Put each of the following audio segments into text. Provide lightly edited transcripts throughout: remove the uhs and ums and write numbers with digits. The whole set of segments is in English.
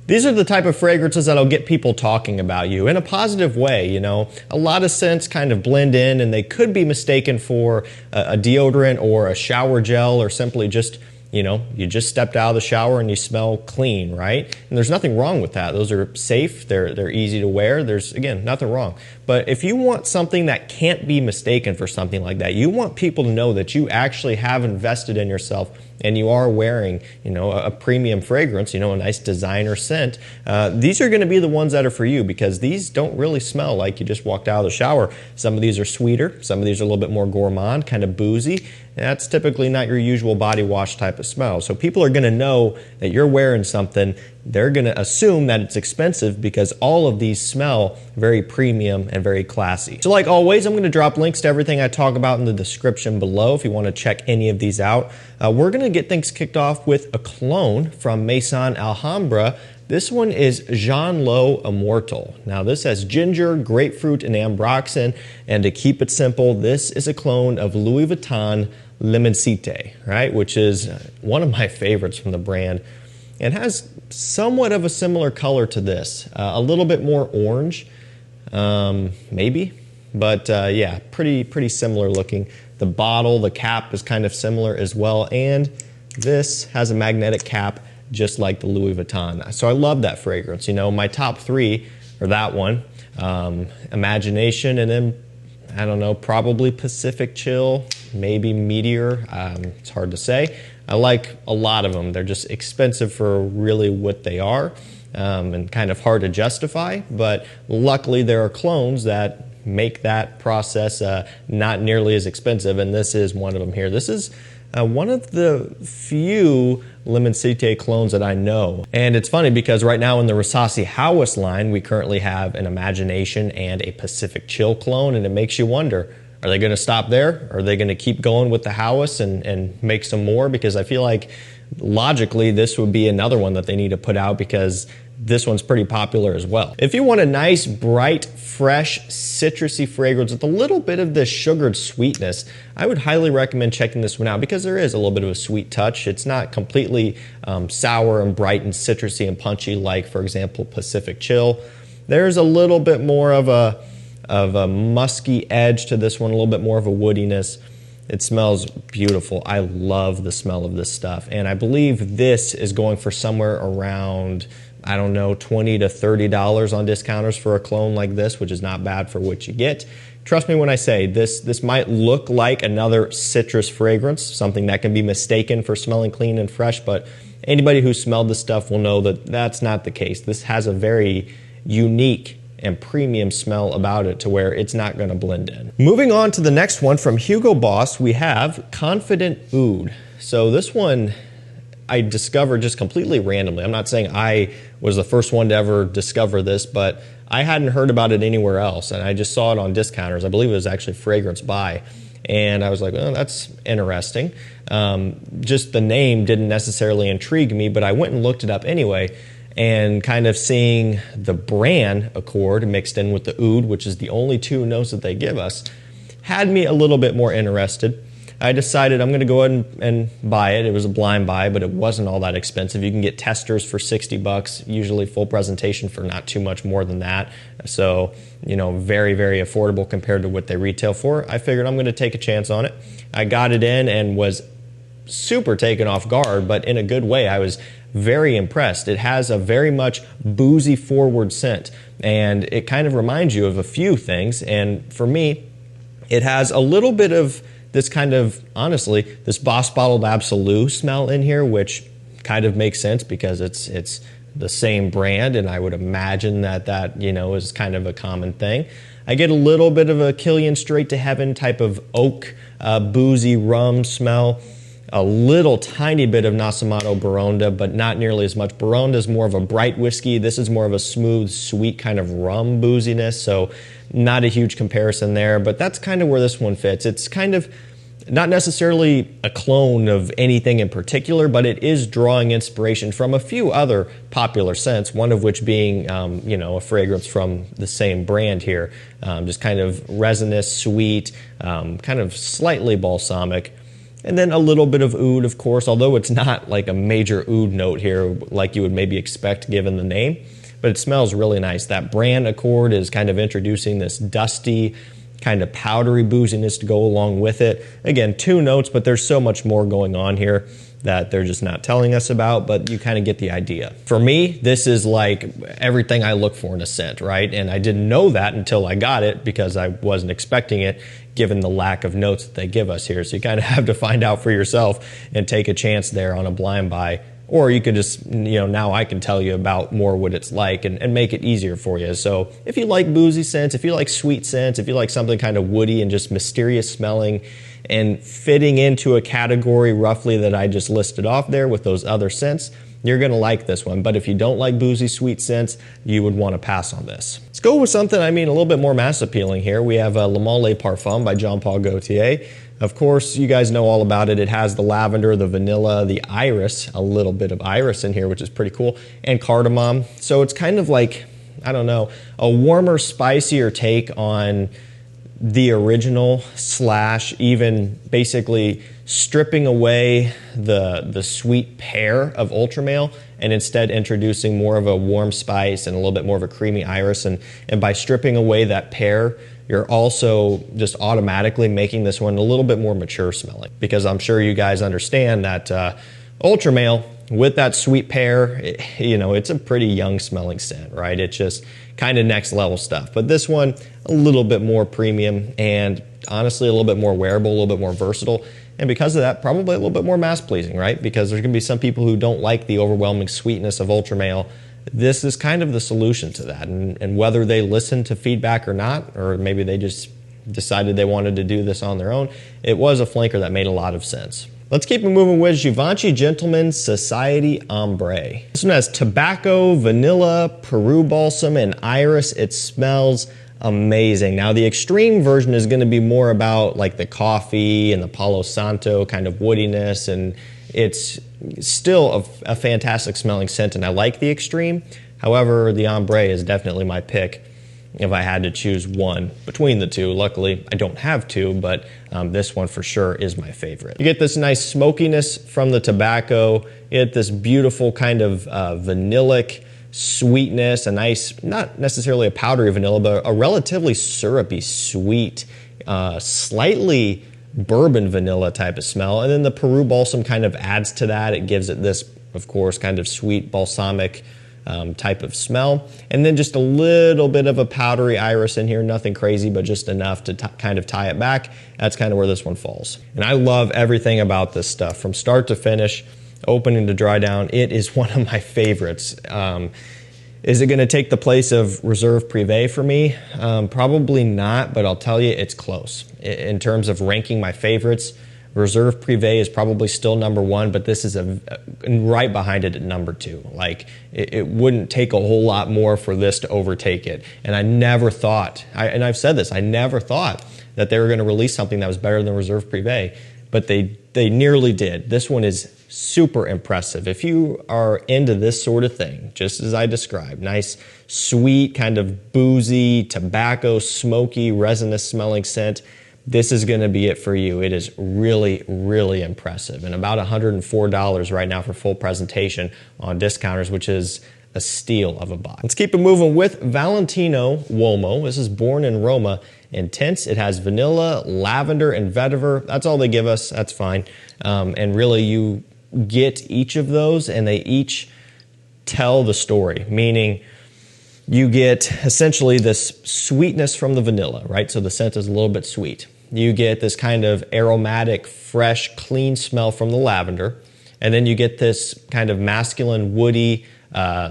These are the type of fragrances that'll get people talking about you in a positive way, you know. A lot of scents kind of blend in and they could be mistaken for a deodorant or a shower gel or simply just, you know, you just stepped out of the shower and you smell clean, right? And there's nothing wrong with that. Those are safe, they're easy to wear. There's, again, nothing wrong. But if you want something that can't be mistaken for something like that, you want people to know that you actually have invested in yourself and you are wearing, you know, a premium fragrance, you know, a nice designer scent, these are going to be the ones that are for you, because these don't really smell like you just walked out of the shower. Some of these are sweeter, some of these are a little bit more gourmand, kind of boozy. That's typically not your usual body wash type of smell. So people are going to know that you're wearing something. They're going to assume that it's expensive because all of these smell very premium and very classy. So like always, I'm going to drop links to everything I talk about in the description below if you want to check any of these out. We're going to get things kicked off with a cologne from Maison Alhambra. This one is Jean Lo Immortal. Now this has ginger, grapefruit, and ambroxan, and to keep it simple, this is a clone of Louis Vuitton L'immensité, right? Which is one of my favorites from the brand. It has somewhat of a similar color to this, a little bit more orange, maybe, but yeah, pretty similar looking. The bottle, the cap is kind of similar as well, and this has a magnetic cap just like the Louis Vuitton. So I love that fragrance. You know, my top three are that one, Imagination, and then, I don't know, probably Pacific Chill, maybe Meteor, it's hard to say. I like a lot of them. They're just expensive for really what they are, and kind of hard to justify, but luckily there are clones that make that process not nearly as expensive, and this is one of them here. This is one of the few L'immensité clones that I know. And it's funny because right now in the Rasasi Hawas line, we currently have an Imagination and a Pacific Chill clone, and it makes you wonder, are they going to stop there? Are they going to keep going with the Hawas and make some more? Because I feel like logically this would be another one that they need to put out, because this one's pretty popular as well. If you want a nice, bright, fresh, citrusy fragrance with a little bit of this sugared sweetness, I would highly recommend checking this one out because there is a little bit of a sweet touch. It's not completely sour and bright and citrusy and punchy like, for example, Pacific Chill. There's a little bit more of a musky edge to this one, a little bit more of a woodiness. It smells beautiful. I love the smell of this stuff. And I believe this is going for somewhere around, I don't know, $20 to $30 on discounters for a clone like this, which is not bad for what you get. Trust me when I say this might look like another citrus fragrance, something that can be mistaken for smelling clean and fresh, but anybody who smelled this stuff will know that that's not the case. This has a very unique and premium smell about it to where it's not going to blend in. Moving on to the next one from Hugo Boss, we have Confident Oud. So this one I discovered just completely randomly. I'm not saying I was the first one to ever discover this, but I hadn't heard about it anywhere else, and I just saw it on discounters. I believe it was actually Fragrance Buy, and I was like, oh, that's interesting. Just the name didn't necessarily intrigue me, but I went and looked it up anyway, and kind of seeing the brand Accord mixed in with the oud, which is the only two notes that they give us, had me a little bit more interested. I decided I'm going to go ahead and buy it. It was a blind buy, but it wasn't all that expensive. You can get testers for 60 bucks, usually full presentation for not too much more than that. So, you know, very, very affordable compared to what they retail for. I figured I'm going to take a chance on it. I got it in and was super taken off guard, but in a good way. I was very impressed. It has a very much boozy forward scent, and it kind of reminds you of a few things. And for me, it has a little bit of this kind of, honestly, this Boss Bottled Absolute smell in here, which kind of makes sense because it's the same brand, and I would imagine that you know, is kind of a common thing. I get a little bit of a Killian Straight to Heaven type of oak, boozy rum smell. A little tiny bit of Nascimato Baronda, but not nearly as much. Baronda is more of a bright whiskey. This is more of a smooth, sweet kind of rum booziness, so not a huge comparison there, but that's kind of where this one fits. It's kind of not necessarily a clone of anything in particular, but it is drawing inspiration from a few other popular scents, one of which being, you know, a fragrance from the same brand here. Just kind of resinous, sweet, kind of slightly balsamic. And then a little bit of oud, of course, although it's not like a major oud note here like you would maybe expect given the name, but it smells really nice. That brand accord is kind of introducing this dusty, kind of powdery booziness to go along with it. Again, 2 notes, but there's so much more going on here that they're just not telling us about, but you kind of get the idea. For me, this is like everything I look for in a scent, right? And I didn't know that until I got it because I wasn't expecting it given the lack of notes that they give us here. So you kind of have to find out for yourself and take a chance there on a blind buy. Or you could just, now I can tell you about more what it's like and make it easier for you. So if you like boozy scents, if you like sweet scents, if you like something kind of woody and just mysterious smelling and fitting into a category roughly that I just listed off there with those other scents, you're gonna like this one. But if you don't like boozy sweet scents, you would wanna pass on this. Let's go with something, a little bit more mass appealing here. We have Le Male Parfum by Jean-Paul Gaultier. Of course, you guys know all about it. It has the lavender, the vanilla, the iris, a little bit of iris in here, which is pretty cool, and cardamom. So it's kind of like, I don't know, a warmer, spicier take on the original / even basically stripping away the sweet pear of Ultra Male and instead introducing more of a warm spice and a little bit more of a creamy iris. And by stripping away that pear, you're also just automatically making this one a little bit more mature smelling, because I'm sure you guys understand that Ultra Male with that sweet pear, it's a pretty young smelling scent, right? It's just kind of next level stuff. But this one, a little bit more premium and honestly a little bit more wearable, a little bit more versatile. And because of that, probably a little bit more mass pleasing, right? Because there's gonna be some people who don't like the overwhelming sweetness of Ultra Male. This is kind of the solution to that. And whether they listen to feedback or not, or maybe they just decided they wanted to do this on their own, it was a flanker that made a lot of sense. Let's keep it moving with Givenchy Gentleman's Society Ombre. This one has tobacco, vanilla, Peru balsam, and iris. It smells amazing. Now the extreme version is going to be more about like the coffee and the Palo Santo kind of woodiness, and it's still a fantastic smelling scent, and I like the extreme. However, the ombre is definitely my pick if I had to choose one between the two. Luckily, I don't have to, but this one for sure is my favorite. You get this nice smokiness from the tobacco. You get this beautiful kind of vanillic sweetness, a nice, not necessarily a powdery vanilla, but a relatively syrupy, sweet, slightly bourbon vanilla type of smell. And then the Peru balsam kind of adds to that. It gives it this, of course, kind of sweet balsamic type of smell. And then just a little bit of a powdery iris in here, nothing crazy, but just enough to kind of tie it back. That's kind of where this one falls. And I love everything about this stuff from start to finish, opening to dry down. It is one of my favorites. Is it going to take the place of Reserve Privé for me? Probably not, but I'll tell you it's close. In terms of ranking my favorites, Reserve Privé is probably still number 1, but this is right behind it at number 2. Like, it wouldn't take a whole lot more for this to overtake it. And I never thought, and I've said this, I never thought that they were going to release something that was better than Reserve Privé, but they nearly did. This one is super impressive. If you are into this sort of thing, just as I described, nice, sweet, kind of boozy, tobacco, smoky, resinous smelling scent, this is going to be it for you. It is really, really impressive. And about $104 right now for full presentation on discounters, which is a steal of a buy. Let's keep it moving with Valentino Uomo. This is Born in Roma Intense. It has vanilla, lavender, and vetiver. That's all they give us. That's fine. And really, you get each of those, and they each tell the story, meaning you get essentially this sweetness from the vanilla, right? So the scent is a little bit sweet. You get this kind of aromatic, fresh, clean smell from the lavender. And then you get this kind of masculine, woody,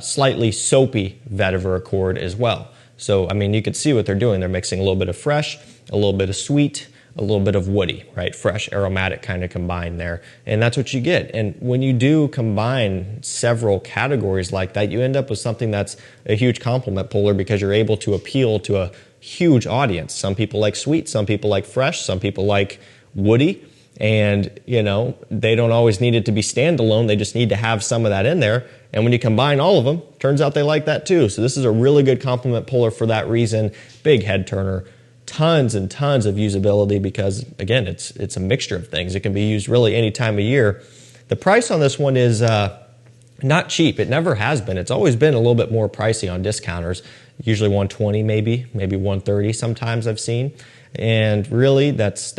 slightly soapy vetiver accord as well. So, you could see what they're doing. They're mixing a little bit of fresh, a little bit of sweet, a little bit of woody, right? Fresh, aromatic kind of combined there. And that's what you get. And when you do combine several categories like that, you end up with something that's a huge compliment puller, because you're able to appeal to a huge audience. Some people like sweet, some people like fresh, some people like woody. And, they don't always need it to be standalone. They just need to have some of that in there. And when you combine all of them, turns out they like that too. So this is a really good compliment puller for that reason. Big head turner, tons and tons of usability because, again, it's a mixture of things. It can be used really any time of year. The price on this one is not cheap. It never has been. It's always been a little bit more pricey on discounters, usually $120 maybe $130 sometimes I've seen. And really, that's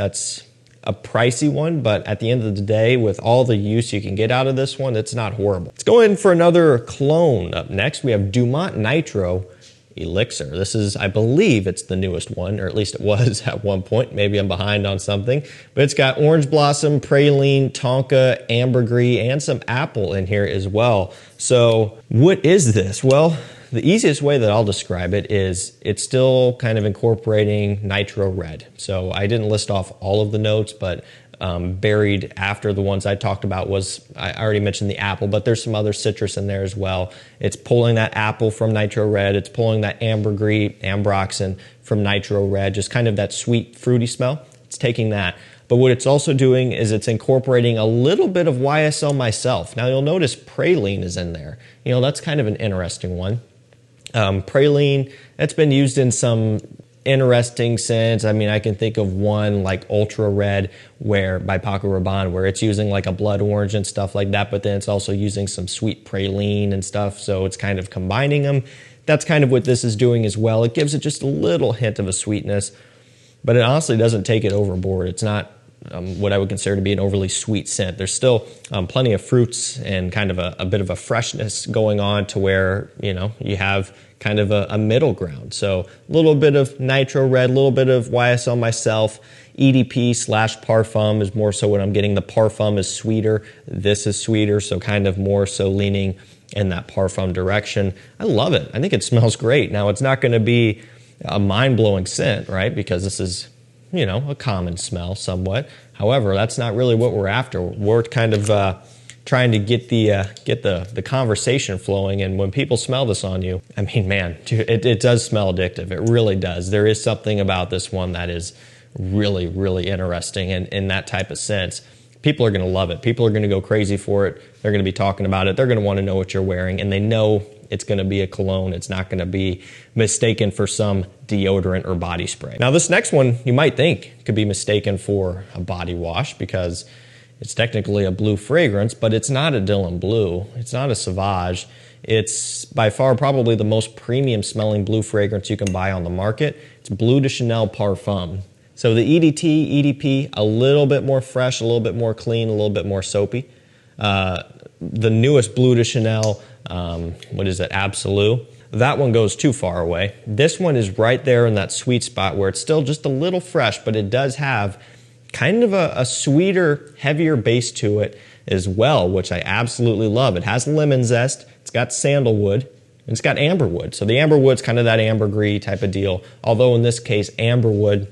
a pricey one, but at the end of the day, with all the use you can get out of this one, it's not horrible. Let's go in for another cologne. Up next, we have Dumont Nitro Elixir. This is, I believe it's the newest one, or at least it was at one point. Maybe I'm behind on something, but it's got orange blossom, praline, tonka, ambergris, and some apple in here as well. So what is this? Well, the easiest way that I'll describe it is it's still kind of incorporating nitro red. So I didn't list off all of the notes, but buried after the ones I talked about was, I already mentioned the apple, but there's some other citrus in there as well. It's pulling that apple from nitro red. It's pulling that ambergris, ambroxan from nitro red, just kind of that sweet, fruity smell. It's taking that. But what it's also doing is it's incorporating a little bit of YSL Myself. Now you'll notice praline is in there. You know, that's kind of an interesting one. Praline, that's been used in some interesting scents. I mean, I can think of one like Ultra Red where by Paco Rabanne, where it's using like a blood orange and stuff like that, but then it's also using some sweet praline and stuff, so it's kind of combining them. That's kind of what this is doing as well. It gives it just a little hint of a sweetness, but it honestly doesn't take it overboard. It's not what I would consider to be an overly sweet scent. There's still plenty of fruits and kind of a bit of a freshness going on to where, you know, you have kind of a middle ground. So a little bit of nitro red, a little bit of YSL Myself. EDP / Parfum is more so what I'm getting. The Parfum is sweeter. This is sweeter, so kind of more so leaning in that Parfum direction. I love it. I think it smells great. Now, it's not going to be a mind-blowing scent, right? Because this is, you know, a common smell somewhat. However, that's not really what we're after. We're kind of trying to get the conversation flowing, and when people smell this on you, I mean, man, it does smell addictive. It really does. There is something about this one that is really, really interesting, and in that type of sense, people are going to love it. People are going to go crazy for it. They're going to be talking about it. They're going to want to know what you're wearing, and they know it's going to be a cologne. It's not going to be mistaken for some deodorant or body spray. Now, this next one you might think could be mistaken for a body wash because it's technically a Bleu fragrance, but it's not a Dylan Bleu. It's not a Sauvage. It's by far probably the most premium smelling Bleu fragrance you can buy on the market. It's Bleu de Chanel Parfum. So the EDT, EDP, a little bit more fresh, a little bit more clean, a little bit more soapy. The newest Bleu de Chanel, what is it, Absolute? That one goes too far away. This one is right there in that sweet spot where it's still just a little fresh, but it does have kind of a sweeter, heavier base to it as well, which I absolutely love. It has lemon zest, it's got sandalwood, and it's got amberwood. So the amberwood's kind of that ambergris type of deal, although in this case, amberwood,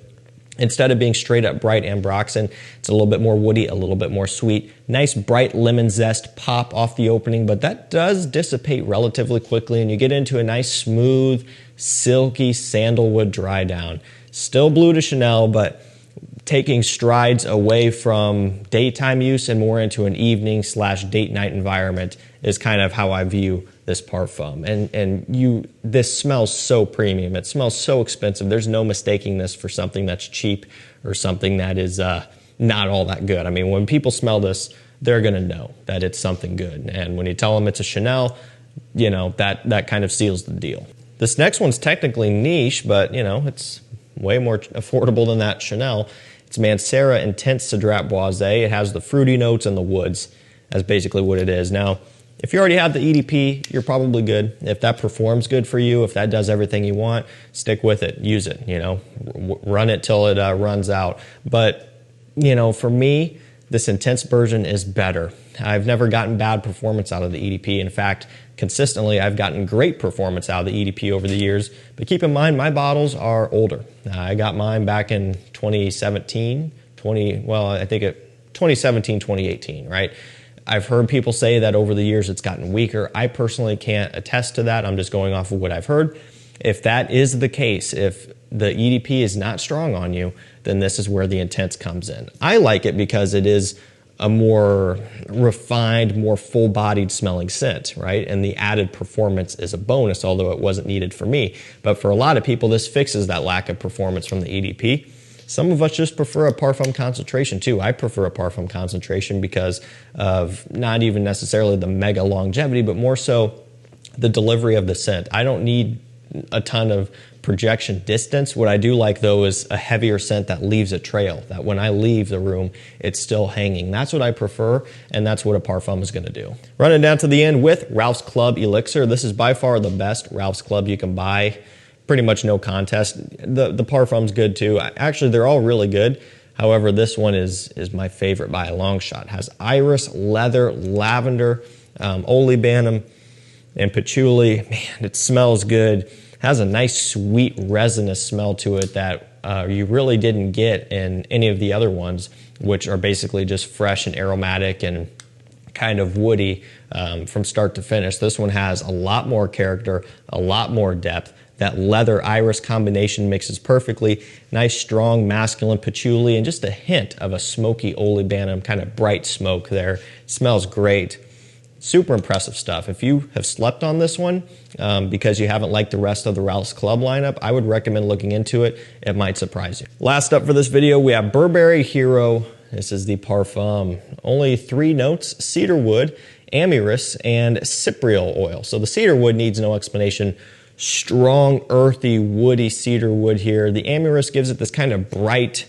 instead of being straight up bright ambroxan, it's a little bit more woody, a little bit more sweet. Nice bright lemon zest pop off the opening, but that does dissipate relatively quickly and you get into a nice smooth, silky sandalwood dry down. Still Bleu de Chanel, but taking strides away from daytime use and more into an evening / date night environment is kind of how I view this Parfum. And this smells so premium. It smells so expensive. There's no mistaking this for something that's cheap or something that is not all that good. I mean, when people smell this, they're going to know that it's something good. And when you tell them it's a Chanel, you know, that kind of seals the deal. This next one's technically niche, but, you know, it's way more affordable than that Chanel. It's Mancera Intense Cedrat Boisé. It has the fruity notes and the woods. That's basically what it is. Now, if you already have the EDP, you're probably good. If that performs good for you, if that does everything you want, stick with it. Use it, you know. Run it till it runs out. But, you know, for me, this Intense version is better. I've never gotten bad performance out of the EDP. In fact, consistently, I've gotten great performance out of the EDP over the years. But keep in mind, my bottles are older. I got mine back in 2017, 2018, right? I've heard people say that over the years it's gotten weaker. I personally can't attest to that. I'm just going off of what I've heard. If that is the case, if the EDP is not strong on you, then this is where the Intense comes in. I like it because it is a more refined, more full-bodied smelling scent, right? And the added performance is a bonus, although it wasn't needed for me. But for a lot of people, this fixes that lack of performance from the EDP. Some of us just prefer a Parfum concentration too. I prefer a Parfum concentration because of not even necessarily the mega longevity, but more so the delivery of the scent. I don't need a ton of projection distance. What I do like though is a heavier scent that leaves a trail, that when I leave the room, it's still hanging. That's what I prefer, and that's what a Parfum is gonna do. Running down to the end with Ralph's Club Elixir. This is by far the best Ralph's Club you can buy. Pretty much no contest. The Parfum's good too. Actually, they're all really good. However, this one is my favorite by a long shot. It has iris, leather, lavender, olibanum, and patchouli. Man, it smells good. Has a nice sweet resinous smell to it that you really didn't get in any of the other ones, which are basically just fresh and aromatic and kind of woody from start to finish. This one has a lot more character, a lot more depth. That leather iris combination mixes perfectly. Nice strong masculine patchouli and just a hint of a smoky olibanum, kind of bright smoke there. It smells great. Super impressive stuff. If you have slept on this one because you haven't liked the rest of the Ralph's Club lineup, I would recommend looking into it. It might surprise you. Last up for this video, we have Burberry Hero. This is the Parfum. Only 3 notes: cedar wood, amyris, and cypriol oil. So the cedar wood needs no explanation. Strong, earthy, woody cedar wood here. The amyris gives it this kind of bright,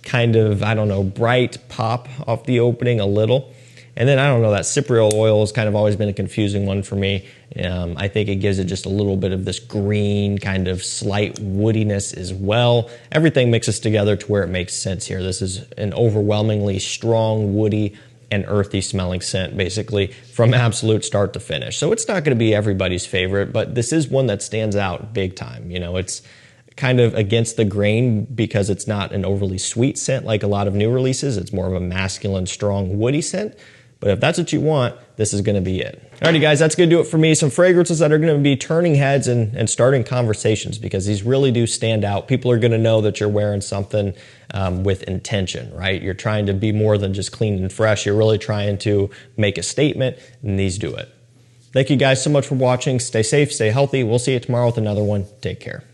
bright pop off the opening a little. And then, I don't know, that cypriol oil has kind of always been a confusing one for me. I think it gives it just a little bit of this green kind of slight woodiness as well. Everything mixes together to where it makes sense here. This is an overwhelmingly strong, woody, and earthy smelling scent, basically, from absolute start to finish. So it's not going to be everybody's favorite, but this is one that stands out big time. You know, it's kind of against the grain because it's not an overly sweet scent like a lot of new releases. It's more of a masculine, strong, woody scent. But if that's what you want, this is gonna be it. Alrighty guys, that's gonna do it for me. Some fragrances that are gonna be turning heads and starting conversations because these really do stand out. People are gonna know that you're wearing something with intention, right? You're trying to be more than just clean and fresh. You're really trying to make a statement, and these do it. Thank you guys so much for watching. Stay safe, stay healthy. We'll see you tomorrow with another one. Take care.